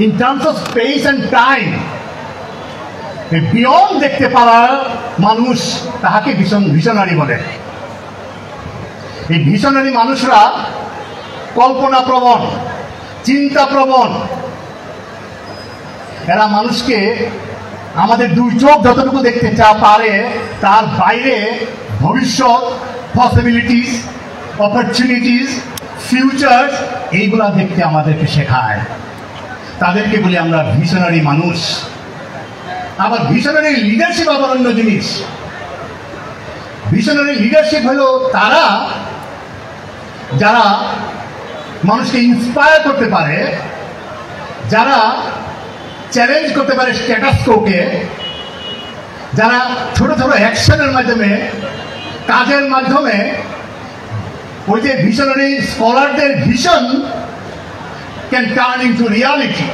In terms of speech and time beyond দেখতে পাওয়ার মানুষ তাহাকে ভিশনারি বলে। এই ভিশনারি মানুষরা কল্পনা প্রবণ, চিন্তা প্রবণ। এরা মানুষকে আমাদের দুই চোখ যতটুকু দেখতে পারে তার বাইরে ভবিষ্যৎ, পসিবিলিটিস, অপরচুনিটিস, ফিউচার এইগুলা দেখতে আমাদেরকে শেখায়। তাদেরকে বলি আমরা ভিশনারি মানুষ। আবার ভিশনারি লিডারশিপ আবার অন্য জিনিস। ভিশনারি লিডারশিপ হলো তারা যারা মানুষকে ইন্সপায়ার করতে পারে, যারা চ্যালেঞ্জ করতে পারে স্ট্যাটাস কোকে, যারা ছোট ছোট অ্যাকশনের মাধ্যমে, কাজের মাধ্যমে ওই যে ভিশনারি স্কলারদের vision can turn into reality.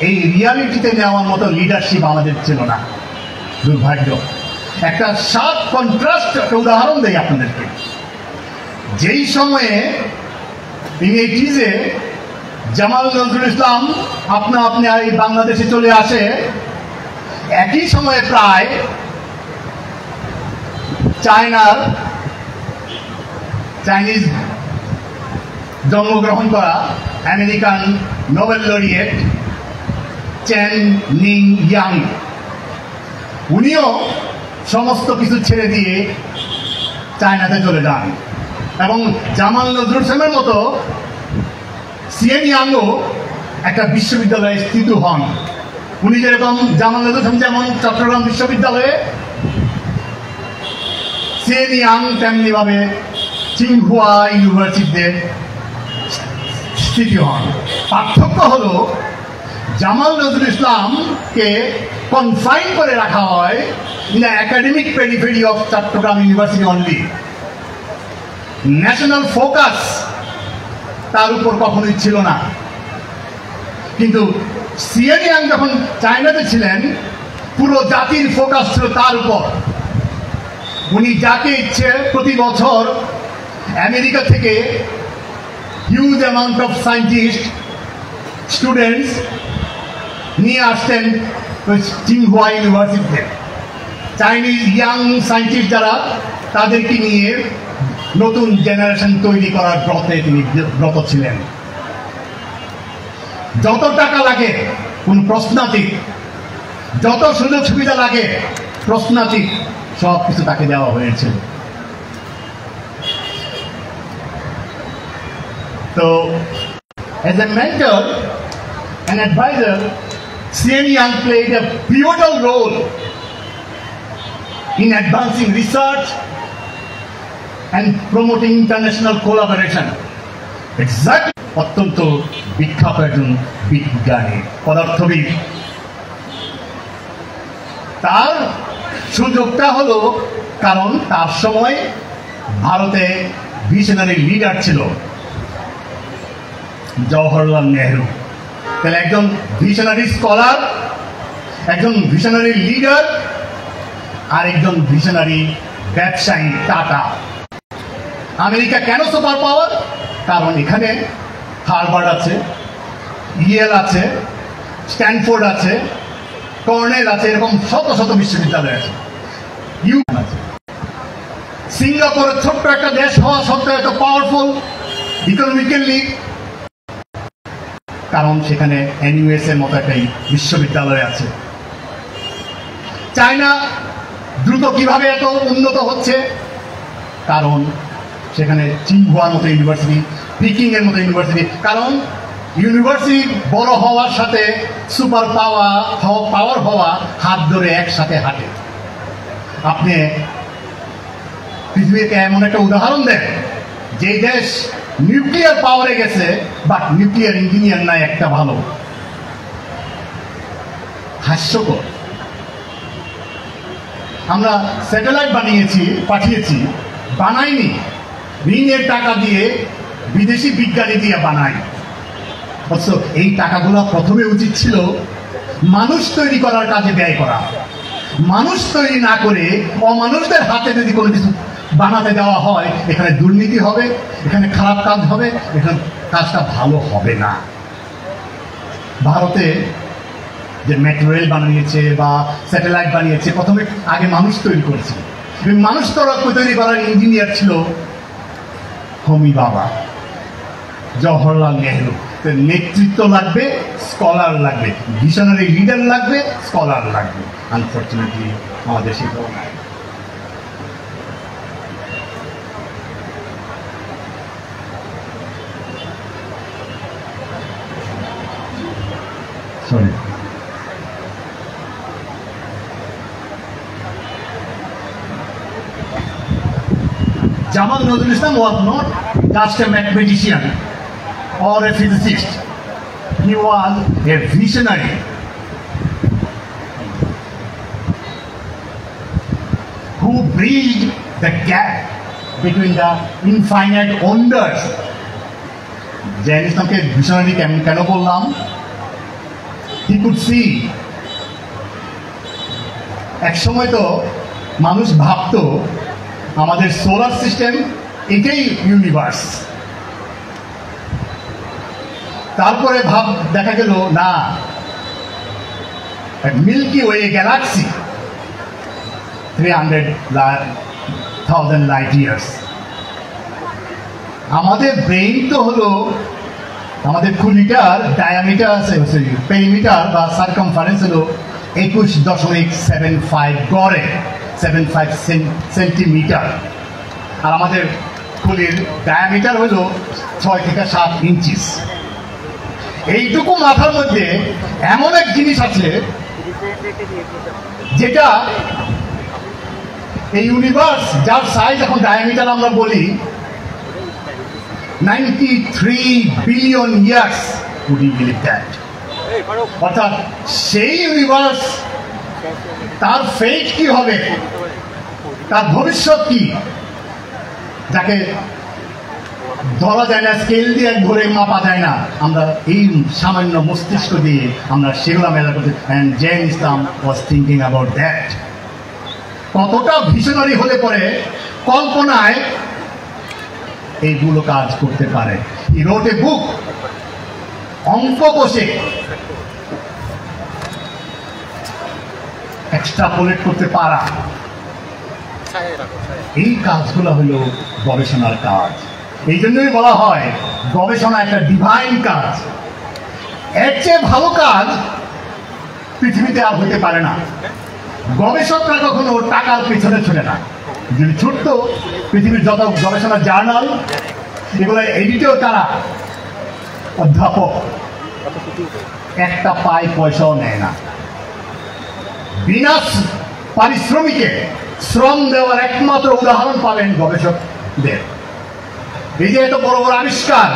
এই রিয়ালিটিতে নেওয়ার মতো লিডারশিপ আমাদের ছিল না, দুর্ভাগ্য। একটা শার্প কন্ট্রাস্ট, একটা উদাহরণ দেই আপনাদেরকে। যেই সময়ে ইংরেজিতে জামাল নজরুল ইসলাম আপনা আপনি এই বাংলাদেশে চলে আসে, একই সময়ে প্রায় চাইনিজ জন্মগ্রহণ করা American Nobel laureate chain Ning young, উনিও সমস্ত কিছু ছেড়ে দিয়ে চায়নাতে চলে যান। এবং জামাল নজরুল ইসলামের মতো সিএন ইয়াংও একটা বিশ্ববিদ্যালয়ে স্থিত হন। উনি যেরকম জামাল নজরুল ইসলাম যেমন চট্টগ্রাম বিশ্ববিদ্যালয়ে, সিএন ইয়াং তেমনিভাবে চিংহুয়া ইউনিভার্সিটিতে স্থিত হন। পার্থক্য হলো জামাল নজরুল ইসলামকে কনফাইন করে রাখা হয় in the academic periphery of Chittagong university only. National focus তার উপর কখনোই ছিল না। কিন্তু সিএন ইয়াং যখন চায়নাতে ছিলেন, পুরো জাতির ফোকাস ছিল তার উপর। উনি যাকে ইচ্ছে প্রতি বছর আমেরিকা থেকে huge amount of scientist, students নিয়ে আসতেন চিংহুয়া ইউনিভার্সিটিতে। চাইনিজ ইয়াং সায়েন্টিস্ট যারা, তাদেরকে নিয়ে নতুন জেনারেশন তৈরি করার ব্রতে তিনি ব্রত ছিলেন। যত টাকা লাগে কোন প্রশ্নাতীত, যত সুযোগ সুবিধা লাগে প্রশ্নাতীত, সব কিছু তাকে দেওয়া হয়েছিল। তো as a mentor and advisor, CN Young played a pivotal role in advancing research and promoting international collaboration. Exactly. অত্যন্ত বিখ্যাত একজন বিজ্ঞানী, পদার্থবিদ। তার সুযোগটা হলো কারণ তার সময় ভারতে ভিশনারি লিডার ছিল জওহরলাল নেহরু। তাহলে একজন ভিশনারি স্কলার, একজন ভিশনারি লিডার, আর একজন ভিশনারি ব্যবসায়ী টাটা। আমেরিকা কেন সুপার পাওয়ার? কারণ এখানে হার্ভার্ড আছে, ইয়েল আছে, স্ট্যানফোর্ড আছে, কর্নেল আছে, এরকম শত শত বিশ্ববিদ্যালয় আছে। সিঙ্গাপুরের ছোট্ট একটা দেশ হওয়া সত্ত্বেও এত পাওয়ারফুল ইকোনমিক্যালি, কারণ সেখানে এনইউএস এর মতো একটা বিশ্ববিদ্যালয় আছে। চায়না দ্রুত কিভাবে এত উন্নত হচ্ছে? কারণ সেখানে চিংহুয়ার মতো ইউনিভার্সিটি, পিকিং এর মতো ইউনিভার্সিটি। কারণ ইউনিভার্সিটি বড় হওয়ার সাথে সুপার পাওয়ার হওয়া হাত ধরে একসাথে হাঁটে। আপনি পৃথিবীকে এমন একটা উদাহরণ দেন যে দেশ নিউক্লিয়ার পাওয়ারে গেছে, বাট নিউক্লিয়ার ইঞ্জিনিয়ার নাই একটা ভালো। হাস্যকর। আমরা স্যাটেলাইট বানিয়েছি, পাঠিয়েছি, বানাইনি, ঋণের টাকা দিয়ে বিদেশি বিজ্ঞানী দিয়ে বানাই। অথচ এই টাকাগুলো প্রথমে উচিত ছিল মানুষ তৈরি করার কাজে ব্যয় করা। মানুষ তৈরি না করে অমানুষদের হাতে যদি কোনো কিছু বানাতে দেওয়া হয়, এখানে দুর্নীতি হবে, এখানে খারাপ কাজ হবে, এখানে কাজটা ভালো হবে না। ভারতে যে মেট্রো রেল বানিয়েছে বা স্যাটেলাইট বানিয়েছে, প্রথমে আগে মানুষ তৈরি করেছে। মানুষ তৈরি করার ইঞ্জিনিয়ার ছিল হোমি বাবা, জওহরলাল নেহরু। নেতৃত্ব লাগবে, স্কলার লাগবে, ভিশনারি লিডার লাগবে, স্কলার লাগবে। আনফর্চুনেটলি আমাদের সেটাও নাই। Sorry. Jamal Nazrul Islam was not just a mathematician or a physicist. He was a visionary. Who bridged the gap between the infinite wonders. Jain ইসলামকে ভিশনারি কেন বললাম? He could see, এক সময় তো মানুষ ভাবতো আমাদের সোলার সিস্টেম এটাই ইউনিভার্স। তারপরে দেখা গেল না, Milky Way galaxy 300,000 light years. আমাদের ব্রেইন তো হলো, আমাদের খুলিটার ডায়ামিটার, পেরিমিটার বা সার্কামফারেন্স হলো 21.75 গড়ে 75 সেন্টিমিটার, আর আমাদের খুলির ডায়ামিটার হলো 6 থেকে 7 ইঞ্চিস। এইটুকু মাথার মধ্যে এমন এক জিনিস আছে যেটা এই ইউনিভার্স, যার সাইজ এখন ডায়ামিটার আমরা বলি 93 billion years, would you believe that? অর্থাৎ সেই ইউনিভার্স, তার ফেট কি হবে, তার ভবিষ্যৎ কি, যাকে ধরা যায় না, স্কেল দিয়ে ধরে মাপা যায় না, আমরা এই সামান্য মস্তিষ্ক দিয়ে আমরা সেগুলো মেলা করতে। And Jain Islam was thinking about that. কতটা ভিশনারি হলে পরে কল্পনায় এইগুলো কাজ করতে পারে। হি রোট এ বুক, অঙ্ক বসে এক্সট্রাপোলেট করতে পারা, এই কাজগুলো হলো গবেষণার কাজ। এই জন্যই বলা হয় গবেষণা একটা ডিভাইন কাজ। এর চেয়ে ভালো কাজ পৃথিবীতে আর হতে পারে না। গবেষকরা কখনো টাকার পেছনে ছোটে না। যদি ছুটতো, পৃথিবীর যত গবেষণা জার্নাল এগুলো এডিটেও তারা অধ্যাপক একটা পয়সাও নেয় না। বিনা পারিশ্রমিকে শ্রম দেওয়ার একমাত্র উদাহরণ পাবেন গবেষকদের। এই যে এত বড় বড় আবিষ্কার,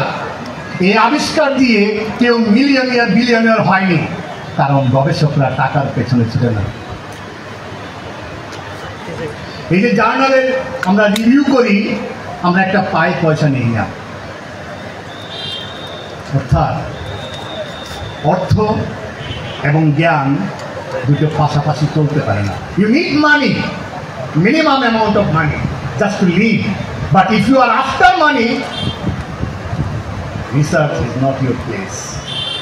এই আবিষ্কার দিয়ে কেউ মিলিয়নিয়ার বিলিয়নিয়ার হয়নি, কারণ গবেষকরা টাকার পেছনে ছুটে না। এই যে জার্নালের আমরা রিভিউ করি, আমরা একটা পয়সা নিই না। অর্থাৎ অর্থ এবং জ্ঞান দুটো পাশাপাশি চলতে পারে না। You need money, minimum amount of money just to live, but if you are after money, research is not your place.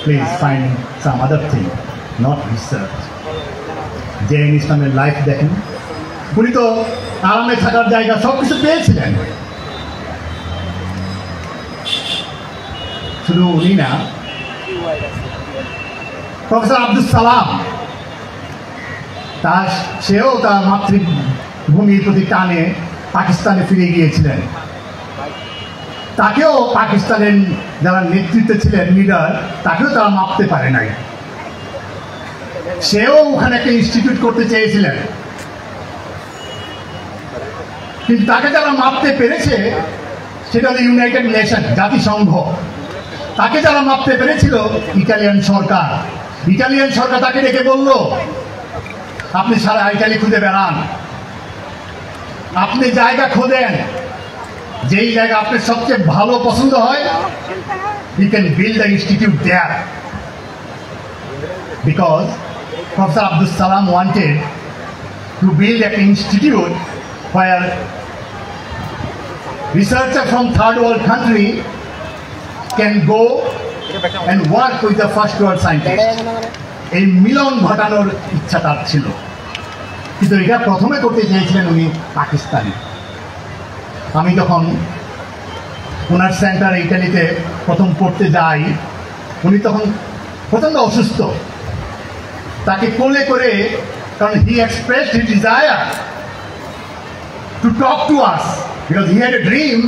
Please find some other thing, not research. Jain ইসলামের লাইফ দেখেন, উনি তো আরামে থাকার জায়গা সবকিছু পেয়েছিলেন। শুধু উনি না, প্রফেসর আব্দুল সালাম, সেও তার মাতৃভূমির প্রতি টানে পাকিস্তানে ফিরে গিয়েছিলেন। তাকেও পাকিস্তানের যারা নেতৃত্বে ছিলেন, লিডার, তাকেও তারা মাপতে পারে নাই। সেও ওখানে একটা ইনস্টিটিউট করতে চেয়েছিলেন, কিন্তু তাকে যারা মাপতে পেরেছে সেটা হলো ইউনাইটেড নেশন, জাতিসংঘ। তাকে যারা মাপতে পেরেছিল ইটালিয়ান সরকার। ইটালিয়ান সরকার তাকে ডেকে বলল, আপনি সারা ইটালি খুঁজে বেড়ান, আপনি জায়গা খোঁজেন, যেই জায়গা আপনার সবচেয়ে ভালো পছন্দ হয়, you can build an institute there. Because Professor Abdul Salam wanted to build an institute where researchers from third world country can go and work with the first world scientists. এই মিলন ঘটানোর ইচ্ছা তার ছিল, কিন্তু এটা প্রথমে করতে চেয়েছিলেন উনি পাকিস্তানে। আমি যখন ওনার সেন্টার ইটালিতে প্রথম পড়তে যাই, উনি তখন প্রচণ্ড অসুস্থ। তাকে কোলে করে, কারণ হি expressed his desire to talk to us because he had a dream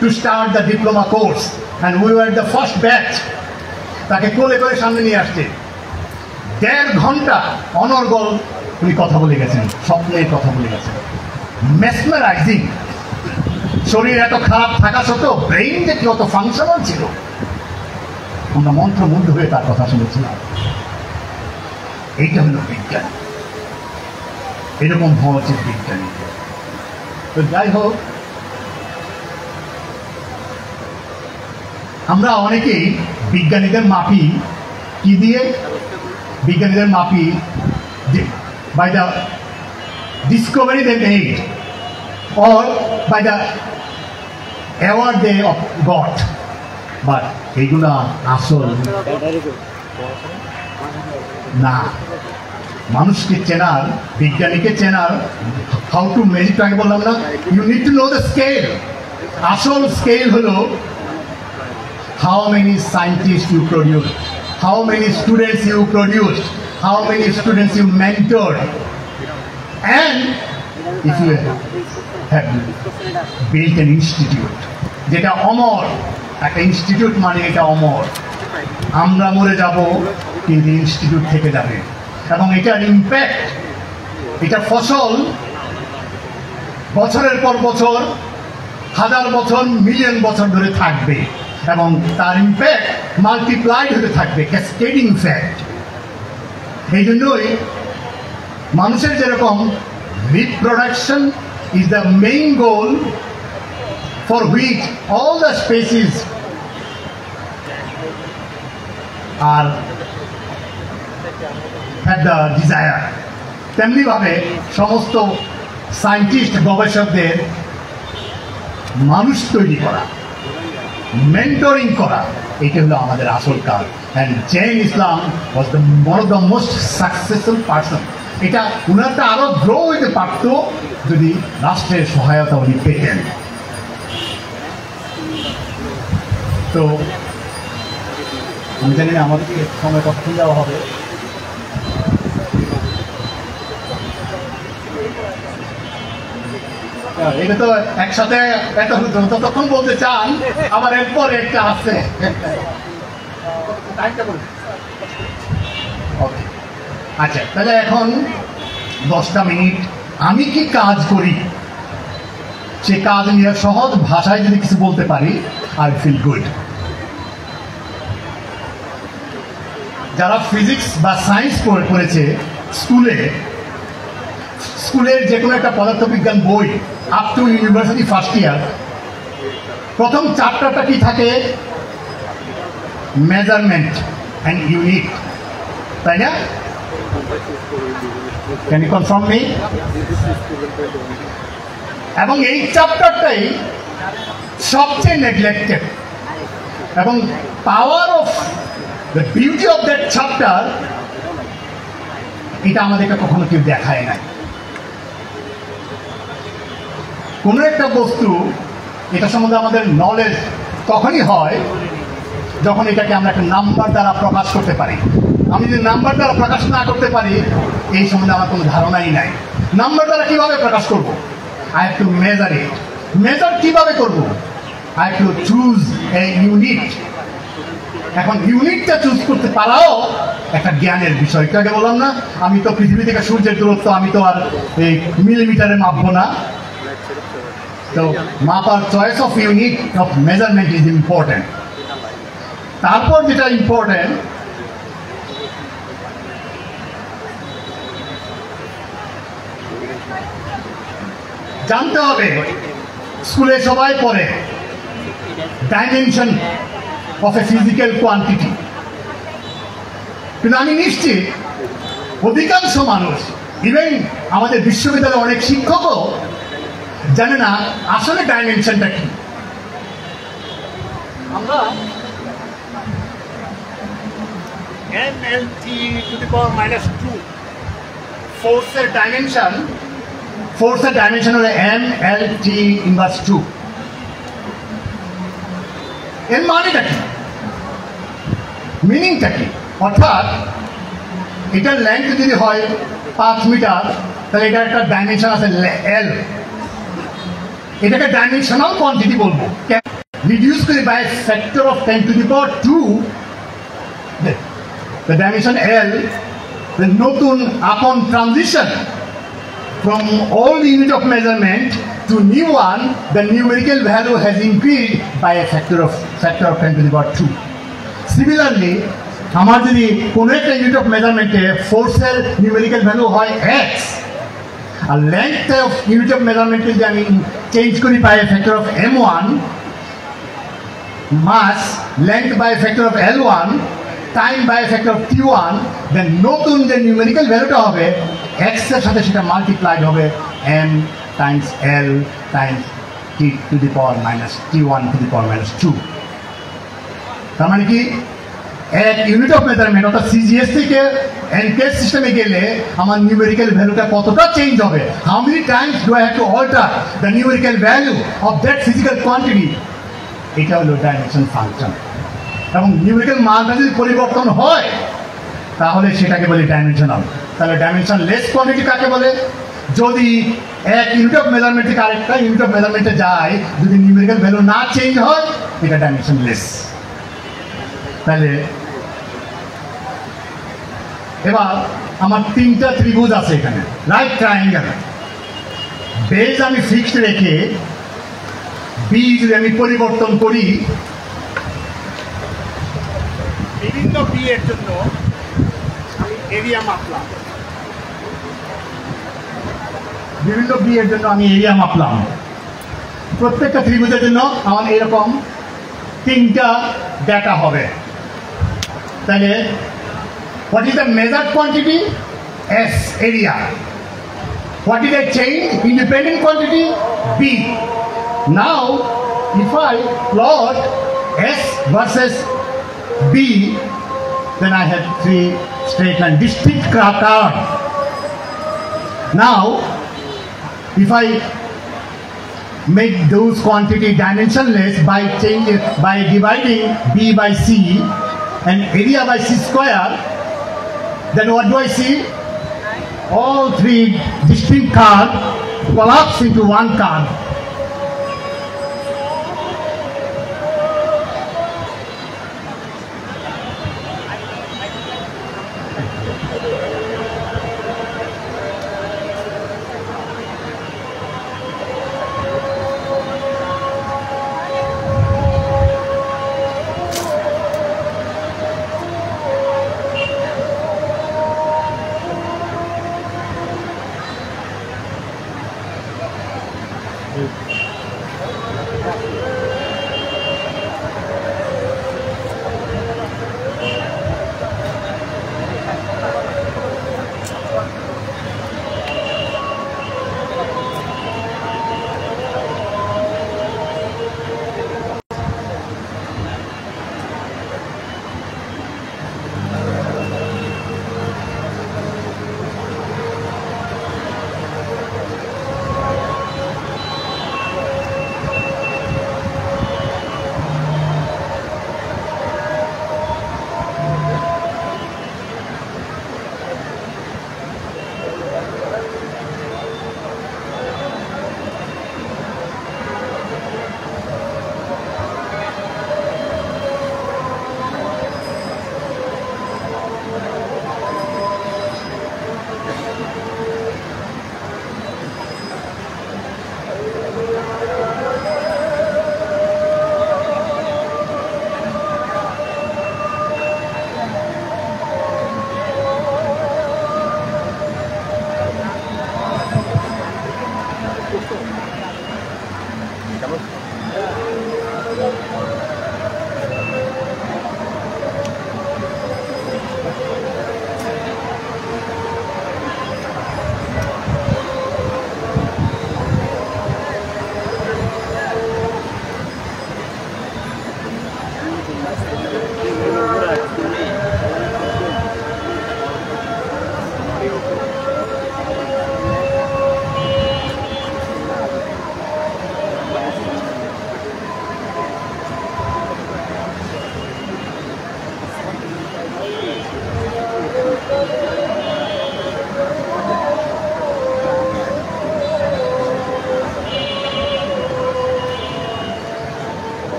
to start the diploma course and we were the first batch. তাকে কোলে করে সামনে নিয়ে আসছে, 1.5 ঘন্টা অনর্গল উনি কথা বলে গেছেন, স্বপ্নের কথা বলে গেছেন, মেসমেরাইজিং। শরীর এত খারাপ থাকা সত্ত্বেও ব্রেইন যে কি অত ফাংশনাল ছিল, আমরা মন্ত্রমুগ্ধ হয়ে তার কথা শুনেছিলাম। এইটা হলো বিজ্ঞান, এরকম হওয়া উচিত বিজ্ঞানী। তো যাই হোক, আমরা অনেকেই বিজ্ঞানীদের মাপি কি দিয়ে? বিজ্ঞানীদের মাপি by the discovery they made or by the award they got, but এইগুলা আসল না। মানুষকে চেনার, বিজ্ঞানীকে চেনার হাউ টু মেজার, আগে বললাম না, you need to know the scale. আসল স্কেল হলো how many scientist you produce, how many students you produce, how many students you mentor, and if you have built an institute, যেটা অমর। একটা institute মানে এটা অমর। আমরা মরে যাব কিন্তু ইনস্টিটিউট থেকে যাবে, এবং এটার ইম্প্যাক্ট, এটা ফসল বছরের পর বছর, হাজার বছর, মিলিয়ন বছর ধরে থাকবে, এবং তার ইম্প্যাক্ট মাল্টিপ্লাইড হতে থাকবে, ক্যাসকেডিং ইফেক্ট। এই জন্যই মানুষের যেরকম reproduction is the main goal for which all the species are have the desire, তেমনি ভাবে সমস্ত সায়েন্টিস্ট, গবেষকদের মানুষ তৈরি করা, মেন্টরিং করা, এটা হলো আমাদের আসল কাজ। and Jain Islam was one of the most successful person. এটা উনারটা আরো গ্রো হইতে পারত যদি রাষ্ট্রের সহায়তা উনি পেতেন। তো আমি জানি না আমাদেরকে সময় কতক্ষণ দেওয়া হবে। এটা তো একসাথে এত ততক্ষণ বলতে চান, আবার এরপরে একটা আছে। ওকে, আচ্ছা, তাহলে এখন 10টা মিনিট আমি কি কাজ করি সে কাজ নিয়ে সহজ ভাষায় যদি কিছু বলতে পারি, আই ফিল গুড। যারা ফিজিক্স বা সায়েন্স পড়েছে স্কুলের যে কোনো একটা পদার্থবিজ্ঞান বই up to university first year, প্রথম চ্যাপ্টারটা কি থাকে? মেজারমেন্ট অ্যান্ড ইউনিট, তাই না? Can you confirm me? এবং এই চ্যাপ্টারটাই সবচেয়ে নেগলেক্টেড, এবং power of the beauty of that chapter এটা আমাদেরকে কখনো কেউ দেখায় নাই। কোনো একটা বস্তু, এটা সম্বন্ধে আমাদের নলেজ তখনই হয় যখন এটাকে আমরা একটা নাম্বার দ্বারা প্রকাশ করতে পারি। আমি যদি নাম্বার দ্বারা প্রকাশ না করতে পারি, এই সম্বন্ধে আমার কোনো ধারণাই নাই। নাম্বার দ্বারা কিভাবে প্রকাশ করব? I have to measure it. Measure কিভাবে করব? I have to choose a unit. এখন ইউনিটটা চুজ করতে পারাও একটা জ্ঞানের বিষয়। আগে বললাম না, আমি তো পৃথিবী থেকে সূর্যের দূরত্ব আমি তো আর এই মিলিমিটারে মাপবো না। তো মাপার choice of unit of measurement is important. তারপর যেটা ইম্পর্টেন্ট, জানতে হবে, স্কুলে সবাই পড়ে dimension of a physical quantity, কিন্তু আমি নিশ্চিত অধিকাংশ মানুষ, ইভেন আমাদের বিশ্ববিদ্যালয়ে অনেক শিক্ষকও জানে না আসলে ডাইমেনশনটা কি। আমরা mlt to the power minus 2 ফোর্সের ডাইমেনশন হলো mlt ইনভার্স 2। এর মানেটা কি, মিনিংটা কি? অর্থাৎ এটার লেন্থ যদি হয় 5 মিটার, তাহলে এটা একটা ডাইমেনশন আছে l, এটাকে ডাইমেনশনাল কোয়ান্টিটি বলবো। রিডিউস করে by factor of 10 to the power 2 the dimension l, the নতুন upon transition from old unit of measurement to new one, the numerical value has increased by a factor of 10 to the power 2। Similarly, আমার যদি কোনো একটা unit of মেজারমেন্টে ফোর্সের numerical value হয় x, আর length of unit of মেজারমেন্টে যদি আমি চেঞ্জ করি by a factor of m1, mass length by factor of l1, time by factor of t1, then নতুন যে নিউমেরিক্যাল ভ্যালুটা হবে x এর সাথে সেটা মাল্টিপ্লাইড হবে m Times l Times t to the power minus t1 to the power minus 2। তার মানে কি, এক ইউনিট অফ মেজারমেন্ট অর্থাৎ সিজিএস থেকে এনকেএস সিস্টেমে গেলে আমার নিউমেরিক্যাল ভ্যালুটা কতটা চেঞ্জ হবে, how many times do I have to alter the numerical value of that physical quantity, এটা হলো ডাইমেনশন ফাংশন। এবং নিউমেরিক্যাল মানটা যদি পরিবর্তন হয় তাহলে সেটাকে বলি ডাইমেনশনাল। তাহলে ডাইমেনশন লেস কোয়ান্টিটি কাকে বলে? যদি এক ইউনিট অফ মেজারমেন্ট থেকে আরেকটা ইউনিট অফ মেজারমেন্টে যায়, যদি নিউমেরিক্যাল ভ্যালু না চেঞ্জ হয়, এটা ডাইমেনশন লেস। তাহলে এবার আমার তিনটা ত্রিভুজ আছে এখানে, রাইট ট্রায়াঙ্গেল। বেজ আমি ফিক্সড রেখে বি যদি আমি পরিবর্তন করি, বিভিন্ন বি এর জন্য আমি এরিয়া মাপলাম, বিভিন্ন বি এর জন্য আমি এরিয়া মাপলাম। প্রত্যেকটা ত্রিভুজের জন্য আমার এরকম তিনটা ডেটা হবে। তাহলে what is the measured quantity? S, area. What is the change? Independent quantity? B. Now, if I plot S versus B, then I have three straight lines, distinct curve. Now, if I make those quantity dimensionless by dividing B by C and area by C square, then what do I see? All three distinct curves collapse into one curve.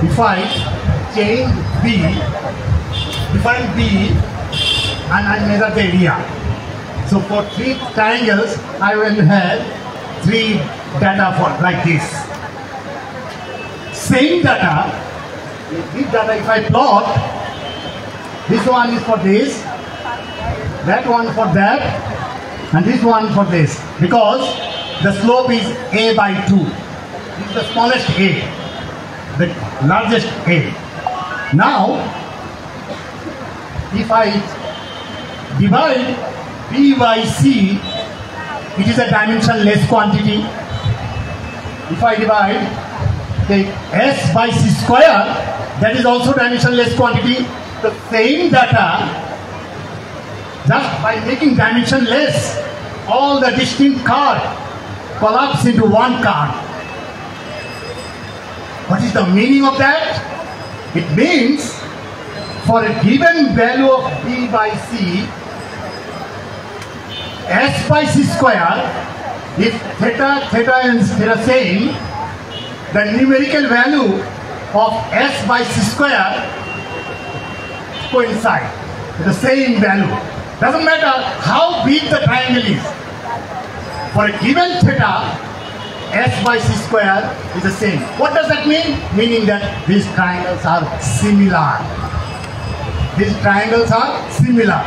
if I change B, define B, and I measure the area. So for 3 triangles, I will have 3 data for like this. Same data, this data if I plot, this one is for this, that one for that, and this one for this, because the slope is a by 2. This is the smallest a, the largest a. Now, if I divide B by C, it is a dimensionless quantity. If I divide take S by C square, that is also dimensionless quantity. The same data, just by making dimensionless, all the distinct card collapse into one card. What is the meaning of that? It means for a given value of B by C, S by C square, if theta and theta same, the numerical value of S by C square coincide with the same value. Doesn't matter how big the triangle is. For a given theta, S by C square is the same. What does that mean? Meaning that these triangles are similar. These triangles are similar.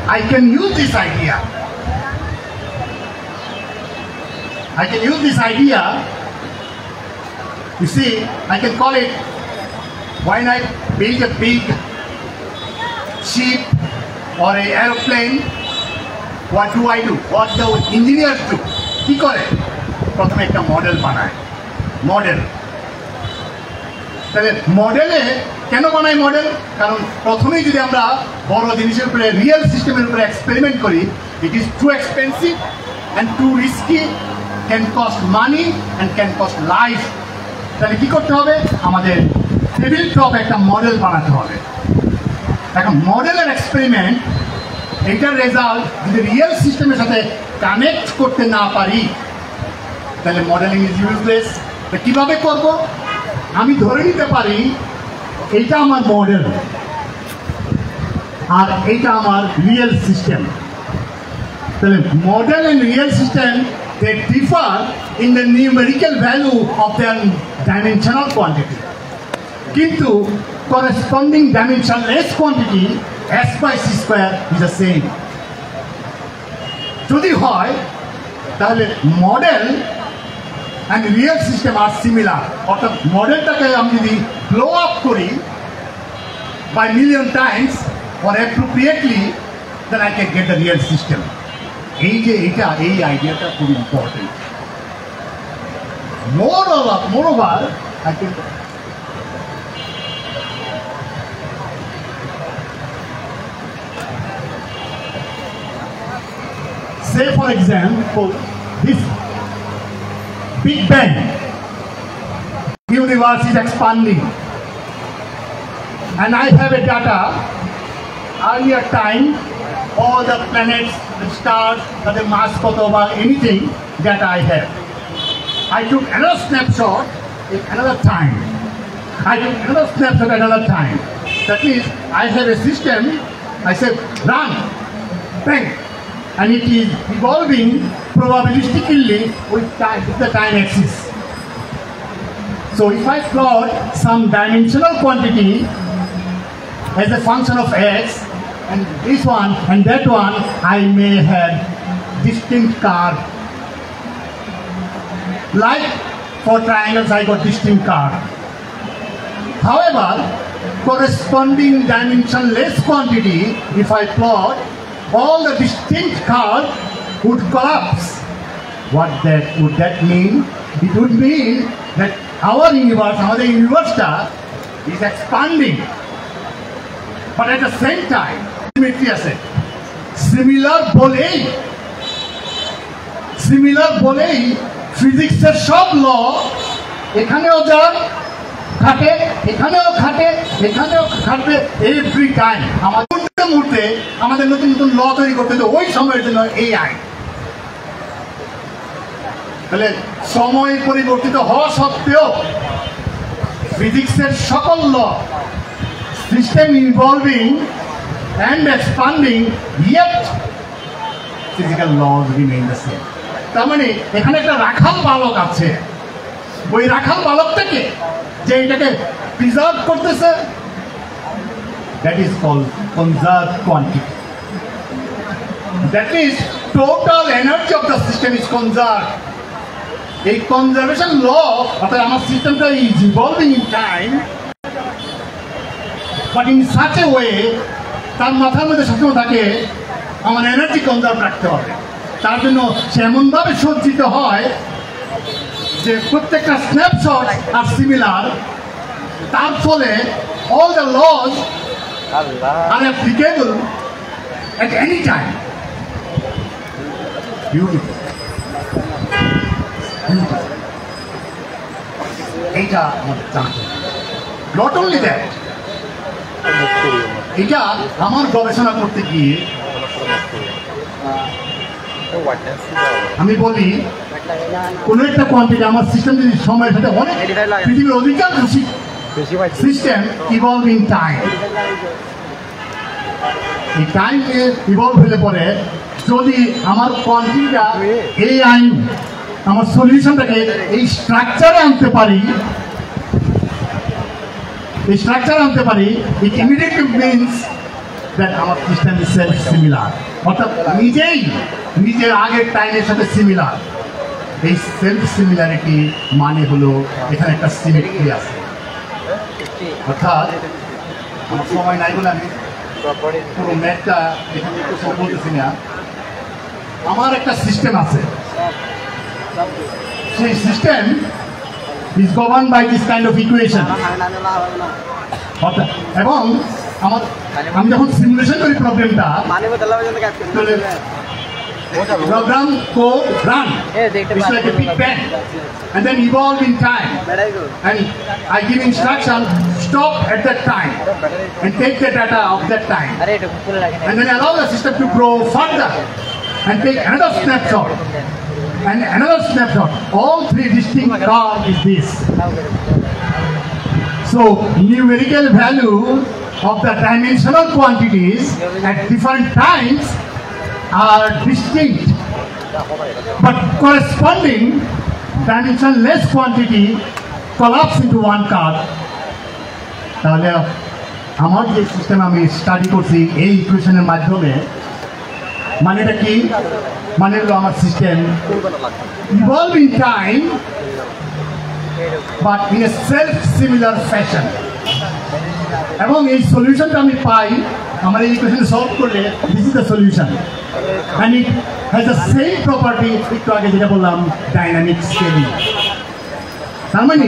I can use this idea. I can use this idea. You see, I can call it, when I build a big ship or an aeroplane, what do? What the engineers do? কি করে? প্রথমে একটা model বানায়, model. তাহলে মডেলে কেন বানাই model? কারণ প্রথমেই যদি আমরা বড় জিনিসের উপরে রিয়েল সিস্টেমের উপরে এক্সপেরিমেন্ট করি, it is too expensive and two risky, can cost money and can cost life. তাহলে কি করতে হবে? আমাদের টেবিল টপ একটা মডেল বানাতে হবে। এখন মডেলের এক্সপেরিমেন্ট, এটার রেজাল্ট যদি রিয়েল সিস্টেমের সাথে কানেক্ট করতে না পারি, তাহলে মডেলিং ইজ ইউজলেস। কিভাবে করব? আমি ধরে নিতে পারি এইটা আমার মডেল আর এইটা আমার রিয়েল সিস্টেম। তাহলে model and real system, they differ in the numerical value of their dimensional quantity. Kintu corresponding dimensionless quantity S by C square is the same. যদি হয় তাহলে model and real system are similar. অর্থাৎ মডেলটাকে আমি যদি blow up করি by million times or appropriately, then I can get the real system. এই যে এটা, এই আইডিয়াটা খুব important. Moreover, I think say for example, this Big Bang universe is expanding, and I have a data earlier time, all the planets, the stars, the mass or anything that I have. I took another snapshot in another time. I took another snapshot another time. That means I have a system, I said run, bang, and it is evolving probabilistically with time, with the time axis. So if I plot some dimensional quantity as a function of x, and this one and that one, I may have distinct card. Like for triangles, I got distinct card. However, corresponding dimensionless quantity, if I plot, all the distinct card would collapse. What would that mean? It would mean that our universe is expanding, but at the same time, symmetry আছে। Similar বলেই ফিজিক্সের সব ল এখানেও যা খাটে, এখানেও খাটে, এখানেও খাটবে। এভরি টাইম আমাদের মুহূর্তে আমাদের নতুন নতুন ল তৈরি করতে হবে ওই সময়ের জন্য এই আইন। তাহলে সময় পরিবর্তিত হওয়া সত্ত্বেও ফিজিক্সের সকল law system involving and expanding, yet physical laws remain the same. তার মানে এখানে একটা রাখাল বালক আছে, ওই রাখাল বালকটাকে যে এটাকে প্রিজার্ভ করতেছে, that is called conserved quantity. That means total energy of the system is conserved. এই কনজারভেশন ল অর্থাৎ আমার সিস্টেমটা is evolving in time, but in such a way তার মাথার মধ্যে সবসময় থাকে আমার এনার্জি কনজার্ভ রাখতে হবে। তার জন্য সে এমনভাবে সজ্জিত হয় যে প্রত্যেকটা স্ন্যাপশট আর সিমিলার, তার ফলে all the laws are applicable at any time. Beautiful, এইটা আমাদের জানতে। নট অনলি দ্যাট, এটা আমার গবেষণা করতে গিয়ে আমি বলি কোনো একটা কোয়ান্টিটি আমার সিস্টেম যদি সময়ের সাথে অনেক পৃথিবীর অধিকাংশ সিস্টেম ইভলভ ইন টাইম। এই টাইম ইভলভ হলে পরে যদি আমার কোয়ান্টিটিটা এই আইন আমার সলিউশনটাকে এই স্ট্রাকচারে আনতে পারি, স্ট্রাকচার আনতে পারি, ইট ইমিডিয়েটলি মিনস দ্যাট আমার সিস্টেম ইজ সেলফ সিমিলার, অর্থাৎ নিজের আগের টাইমের সাথে সিমিলার। এই সেলফ সিমিলারিটি মানে হলো এখানে একটা সিমেট্রি আছে, অর্থাৎ আমার সময় নাই বলে আমি পুরো ম্যাথটা এখানে একটু সব বলতেছি না। আমার একটা সিস্টেম আছে, সেই system is governed by this kind of equation. এবং আমি যখন সিমুলেশন করি প্রবলেমটা, program code run, it's like a big bang and then evolve in time, and I give instruction stop at that time and take the data of that time, and then allow the system to grow further and take another snapshot and another snapshot. All three distinct curves is this. So numerical value of the dimensional quantities at different times are distinct, but corresponding dimensionless quantity collapse into one curve. তাহলে আমার যে system আমি study করছি এই ইকুয়েশনের মাধ্যমে, মানেটা কি? মানে হলো আমার system evolve in time but in a self similar fashion. এবং এই সলিউশনটা আমি পাই আমার এই ইকুয়েশন সলভ করলে, this is the solution, and it has the same property একটু আগে যেটা বললাম, ডাইনামিক স্কেলিং। তার মানে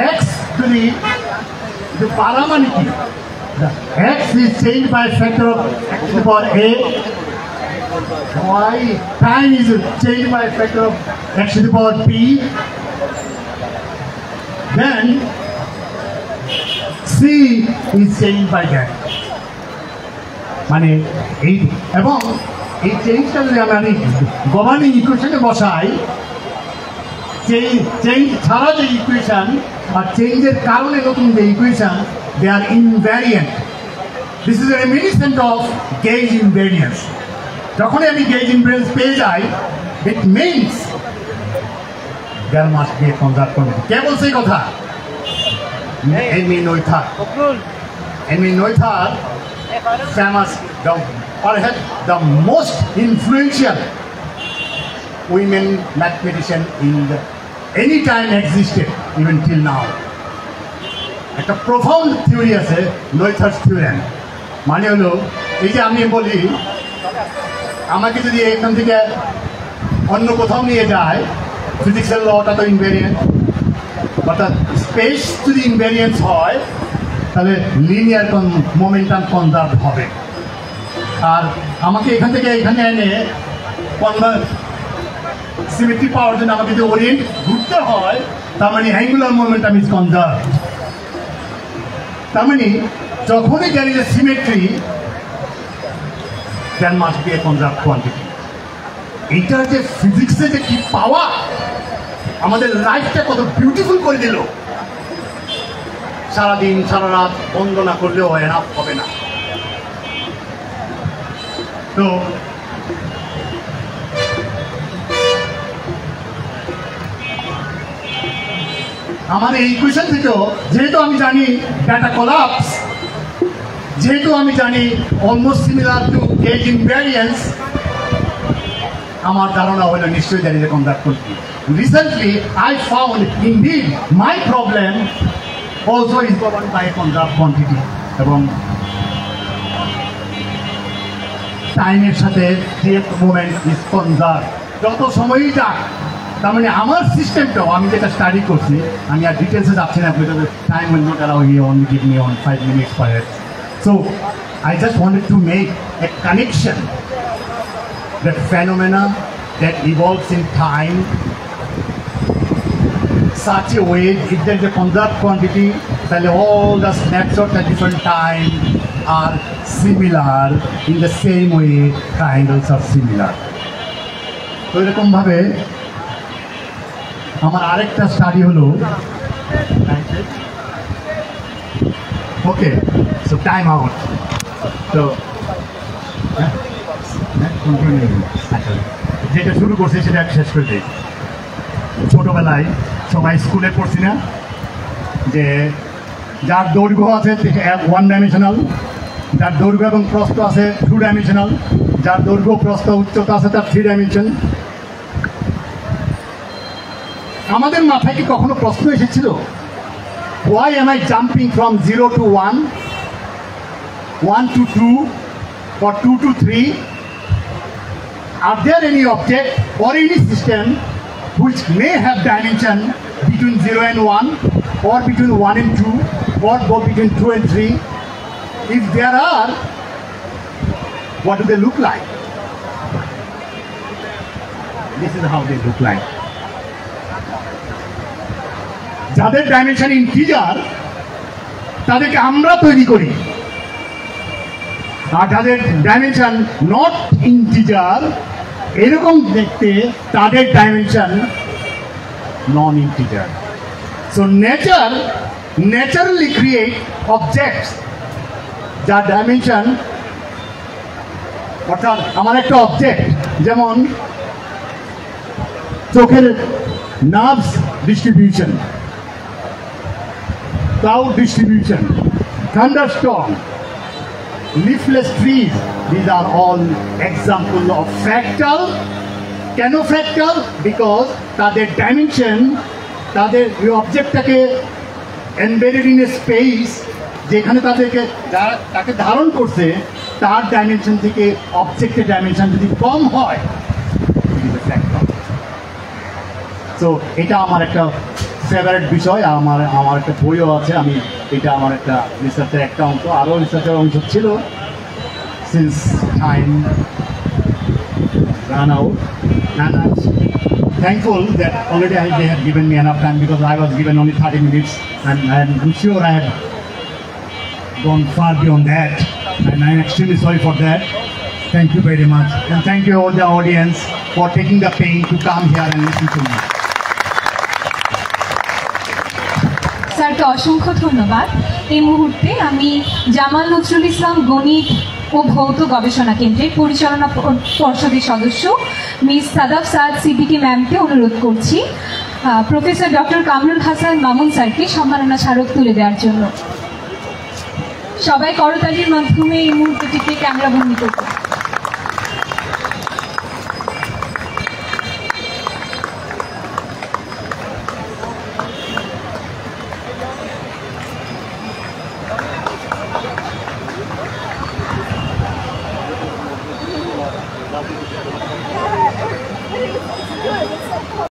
এক্স যদি পারা মানে কি, X is change by factor of x to the power a, y time is changed by a factor of x to the power p, then c is changed by that. মানে এই এবং এই চেঞ্জটা যদি আমি গভর্নিং ইকুয়েশনে বসাই, change ছাড়া যে ইকুয়েশন আর চেঞ্জের কারণে নতুন যে equation, they are invariant. This is a reminiscent of gauge invariance. যখনই আমি গেজ ইনভ্যারিয়েন্স পেয়ে যাই, it means there must be a conserve quantity. কে বলছে এই কথা? এমি নৈথার। এমি নৈথার famous, perhaps the most influential women mathematician in any time existed, even till now. একটা profound theory আছে নৈথার্স থিওরেম। মানে হলো এই যে আমি বলি, আমাকে যদি এখান থেকে অন্য কোথাও নিয়ে যায়, ফিজিক্সের লটা তো ইনভেরিয়েন্ট, অর্থাৎ স্পেস যদি ইনভেরিয়েন্স হয় তাহলে লিনিয়ার মোমেন্টাম কনজার্ভ হবে। আর আমাকে এখান থেকে এখানে এনে সিমেট্রি পাওয়ার জন্য আমাকে যদি ওরিয়েন্ট ঘুরতে হয়, তার মানে অ্যাঙ্গুলার মোমেন্টাম ইজ কনজার্ভ। তার মানে যখনই জানি যে symmetry, there must be a conserve quantity. এইটা যে ফিজিক্সে যে কি পাওয়া, আমাদের লাইফটা কত বিউটিফুল করে দিল। সারাদিন সারা রাত বন্দনা করলেও এনাফ হবে না। তো আমার এই ইকুয়েশন থেকেও যেহেতু আমি জানি ডাটা কোলাপস, যেহেতু আমি জানি almost similar to as invariance, আমার ধারণা হলো নিশ্চয়ই জানি যে কন্ডাক্ট করছি। Recently I found indeed my problem also is govern by conduct quantity এবং টাইমের সাথে ডেট মোমেন্ট ইজ কনজার্ভ। যত সময়ই যাক, তার মানে আমার সিস্টেমটাও আমি যেটা স্টাডি করছি, আমি আর ডিটেলসে যাচ্ছি না, because time will not allow me, only give me on 5 minutes per head. So I just wanted to make a connection that phenomena that evolves in time such a way, if there is a conserved quantity, then all the snapshots at different time are similar in the same way, triangles are similar. তো এরকমভাবে আমার আরেকটা study হলো, okay so time out. তো যেটা শুরু করছি সেটা শেষ করে দিই। ছোটোবেলায় সবাই স্কুলে পড়ছি না যে যার দৈর্ঘ্য আছে 1 ডাইমেনশনাল, যার দৈর্ঘ্য এবং প্রস্থ আছে 2 ডাইমেনশনাল, যার দৈর্ঘ্য প্রস্থ উচ্চতা আছে তার 3 ডাইমেনশন। আমাদের মাথায় কি কখনো প্রশ্ন এসেছিল, why am I jumping from 0 to 1, 1 to 2, or 2 to 3? Are there any object or any system which may have dimension between 0 and 1, or between 1 and 2, or both between 2 and 3? If there are, what do they look like? This is how they look like. যাদের dimension integer তাদেরকে আমরা তৈরি করি, আর যাদের dimension not integer এরকম দেখতে তাদের dimension non integer. So nature naturally create objects যার ডাইমেনশন, অর্থাৎ আমার একটা অবজেক্ট যেমন চোখের nerves distribution, cloud distribution, thunderstorm, leafless trees, these are all examples of fractal. কেন fractal? Because তাদের ডাইমেনশন, তাদের অবজেক্টটাকে এমবেডেড ইন এ স্পেস, যেখানে তাকে ধারণ করছে তার ডাইমেনশন থেকে অবজেক্টের ডাইমেনশন যদি কম হয়, তো এটা আমার একটা ফেভারিট বিষয়। আমার একটা বইও আছে, আমি এটা আমার একটা রিসার্চের একটা অংশ, আরও রিসার্চের অংশ ছিল, since time run out. And I'm thankful that already they had given me enough time, because I was given only 30 minutes, and I'm sure I had gone far beyond that, and I'm extremely sorry for that. Thank you very much, and thank you all the audience for taking the pain to come here and listen to me. স্যারকে অসংখ্য ধন্যবাদ। এই মুহূর্তে আমি জামাল নজরুল ইসলাম গণিত ও ভৌত গবেষণা কেন্দ্রের পরিচালনা পর্ষদের সদস্য মিস সাদাফ সাদ সিদ্দিকী ম্যামকে অনুরোধ করছি প্রফেসর ডক্টর কামরুল হাসান মামুন স্যারকে সম্মাননা স্মারক তুলে দেওয়ার জন্য। সবাই করতালির মাধ্যমে এই মুহূর্তটিকে ক্যামেরাবন্দি করবে। Good.